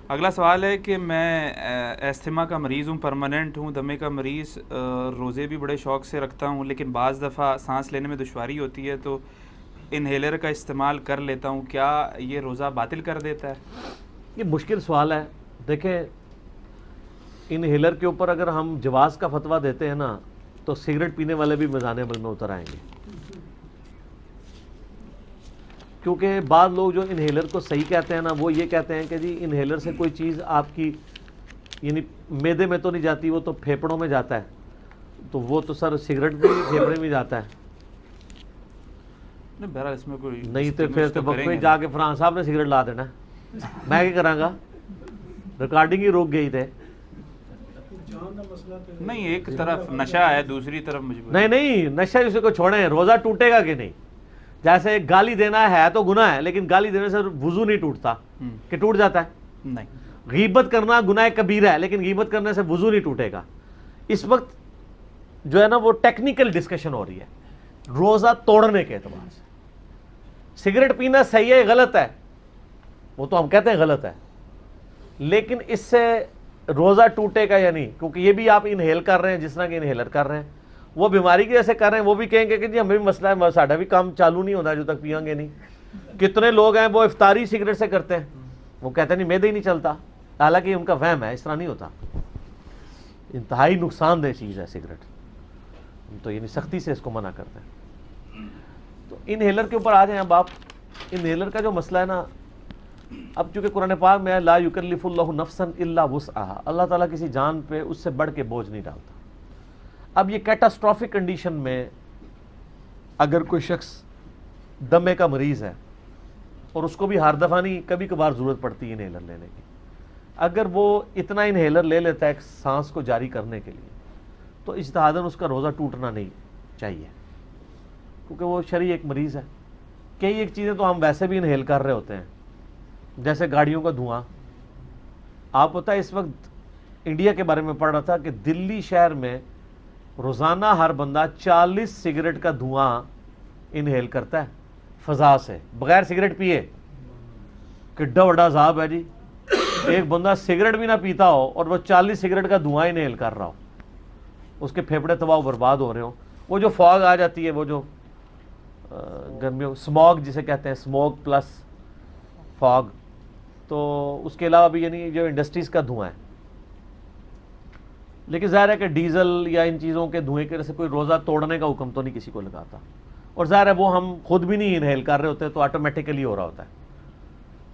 اگلا سوال ہے کہ میں استھما کا مریض ہوں، پرماننٹ ہوں، دمے کا مریض، روزے بھی بڑے شوق سے رکھتا ہوں، لیکن بعض دفعہ سانس لینے میں دشواری ہوتی ہے تو انہیلر کا استعمال کر لیتا ہوں، کیا یہ روزہ باطل کر دیتا ہے؟ یہ مشکل سوال ہے. دیکھیں، انہیلر کے اوپر اگر ہم جواز کا فتویٰ دیتے ہیں نا تو سگریٹ پینے والے بھی میدان عمل میں اتر آئیں گے، کیونکہ بعض لوگ جو انہیلر کو صحیح کہتے ہیں نا وہ یہ کہتے ہیں کہ جی انہیلر سے کوئی چیز آپ کی یعنی معدے میں تو نہیں جاتی، وہ تو پھیپڑوں میں جاتا ہے، تو وہ تو سر سگریٹ بھی پھیپڑے میں جاتا ہے. بہرحال اس میں کوئی نہیں تو پھر تو وقفے جا کے فرحان صاحب نے سگریٹ لا دینا، میں کیا کراں گا؟ ریکارڈنگ ہی روک گئی تھے. نہیں، ایک طرف نشہ ہے، دوسری طرف مجبور. نہیں نشہ اسے کو چھوڑیں، روزہ ٹوٹے گا کہ نہیں؟ جیسے گالی دینا ہے تو گناہ ہے، لیکن گالی دینے سے وضو نہیں ٹوٹتا کہ ٹوٹ جاتا ہے؟ نہیں. غیبت کرنا گناہ کبیرہ ہے، لیکن غیبت کرنے سے وضو نہیں ٹوٹے گا. اس وقت جو ہے نا وہ ٹیکنیکل ڈسکشن ہو رہی ہے روزہ توڑنے کے اعتبار سے. سگریٹ پینا صحیح ہے غلط ہے؟ وہ تو ہم کہتے ہیں غلط ہے، لیکن اس سے روزہ ٹوٹے گا یا نہیں؟ کیونکہ یہ بھی آپ انہیل کر رہے ہیں جس طرح کہ انہیلر کر رہے ہیں، وہ بیماری کی جیسے کر رہے ہیں، وہ بھی کہیں گے کہ جی ہمیں بھی مسئلہ ہے، ساڈا بھی کام چالو نہیں ہوتا جو تک پیئیں گے نہیں. کتنے لوگ ہیں وہ افطاری سگریٹ سے کرتے ہیں، وہ کہتے ہیں نہیں معدہ ہی نہیں چلتا، حالانکہ ان کا وہم ہے، اس طرح نہیں ہوتا. انتہائی نقصان دہ چیز ہے سگریٹ، تو یعنی سختی سے اس کو منع کرتے ہیں. تو انہیلر کے اوپر آ جائیں. اب آپ انہیلر کا جو مسئلہ ہے نا، اب چونکہ قرآن پاک میں لا یکلف اللہ نفسا الا وسعها، اللہ تعالیٰ کسی جان پہ اس سے بڑھ کے بوجھ نہیں ڈالتا. اب یہ کیٹاسٹرافک کنڈیشن میں اگر کوئی شخص دمے کا مریض ہے اور اس کو بھی ہر دفعہ نہیں، کبھی کبھار ضرورت پڑتی ہے انہیلر لینے کی، اگر وہ اتنا انہیلر لے لیتا ہے ایک سانس کو جاری کرنے کے لیے، تو اجتہاداً اس کا روزہ ٹوٹنا نہیں چاہیے، کیونکہ وہ شرعی ایک مریض ہے. کئی ایک چیزیں تو ہم ویسے بھی انہیل کر رہے ہوتے ہیں، جیسے گاڑیوں کا دھواں. آپ پتہ ہے اس وقت انڈیا کے بارے میں پڑھ رہا تھا کہ دلی شہر میں روزانہ ہر بندہ 40 سگریٹ کا دھواں انہیل کرتا ہے فضا سے، بغیر سگریٹ پیے. کڈا بڑا عذاب ہے جی، ایک بندہ سگریٹ بھی نہ پیتا ہو اور وہ 40 سگریٹ کا دھواں انہیل کر رہا ہو، اس کے پھیپڑے تباہ و برباد ہو رہے ہوں. وہ جو فاگ آ جاتی ہے، وہ جو گرمیوں اسموگ جسے کہتے ہیں، اسموگ پلس فاگ، تو اس کے علاوہ بھی یعنی جو انڈسٹریز کا دھواں ہے. لیکن ظاہر ہے کہ ڈیزل یا ان چیزوں کے دھوئیں کی وجہ سے کوئی روزہ توڑنے کا حکم تو نہیں کسی کو لگاتا، اور ظاہر ہے وہ ہم خود بھی نہیں انہیل کر رہے ہوتے تو آٹومیٹیکلی ہو رہا ہوتا ہے.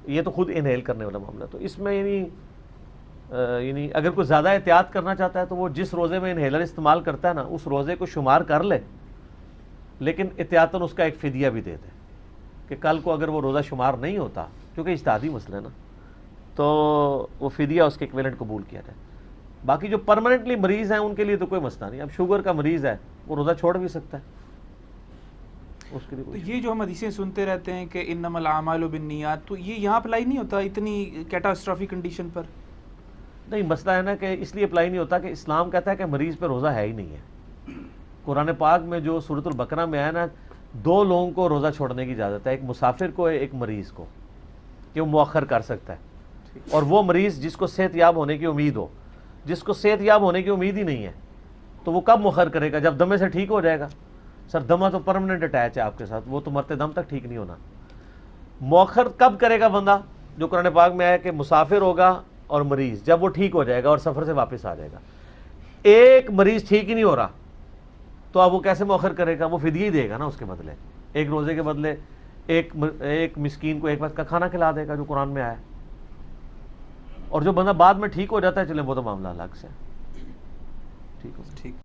یہ تو خود انہیل کرنے والا معاملہ. تو اس میں یعنی اگر کوئی زیادہ احتیاط کرنا چاہتا ہے تو وہ جس روزے میں انہیلر استعمال کرتا ہے نا اس روزے کو شمار کر لے، لیکن احتیاطاً اس کا ایک فدیہ بھی دے دے کہ کل کو اگر وہ روزہ شمار نہیں ہوتا، کیونکہ اجتہادی مسئلہ ہے نا، تو وہ فدیہ اس کے ایکویلنٹ قبول کیا جائے. باقی جو پرماننٹلی مریض ہیں ان کے لیے تو کوئی مسئلہ نہیں. اب شوگر کا مریض ہے وہ روزہ چھوڑ بھی سکتا ہے، اس کے لیے تو یہ جو ہم حدیثیں سنتے رہتے ہیں کہ انما الاعمال بالنیات، تو یہ یہاں اپلائی نہیں ہوتا اتنی کیٹاسٹرافی کنڈیشن پر؟ نہیں، مسئلہ ہے نا کہ اس لیے اپلائی نہیں ہوتا کہ اسلام کہتا ہے کہ مریض پہ روزہ ہے ہی نہیں ہے. قرآن پاک میں جو سورۃ البقرہ میں ہے نا، 2 لوگوں کو روزہ چھوڑنے کی اجازت ہے، ایک مسافر کو، ایک مریض کو، کہ وہ مؤخر کر سکتا ہے. اور وہ مریض جس کو صحت یاب ہونے کی امید ہو، جس کو صحت یاب ہونے کی امید ہی نہیں ہے تو وہ کب مؤخر کرے گا؟ جب دمے سے ٹھیک ہو جائے گا. سر دمہ تو پرماننٹ اٹیچ ہے آپ کے ساتھ، وہ تو مرتے دم تک ٹھیک نہیں ہونا. مؤخر کب کرے گا بندہ؟ جو قرآن پاک میں ہے کہ مسافر ہوگا اور مریض، جب وہ ٹھیک ہو جائے گا اور سفر سے واپس آ جائے گا. ایک مریض ٹھیک ہی نہیں ہو رہا تو اب وہ کیسے مؤخر کرے گا؟ وہ فدیہ ہی دے گا نا اس کے بدلے، ایک روزے کے بدلے ایک مسکین کو ایک وقت کا کھانا کھلا دے گا جو قرآن میں آیا ہے. اور جو بندہ بعد میں ٹھیک ہو جاتا ہے چلیں وہ تو معاملہ الگ سے ٹھیک ہو.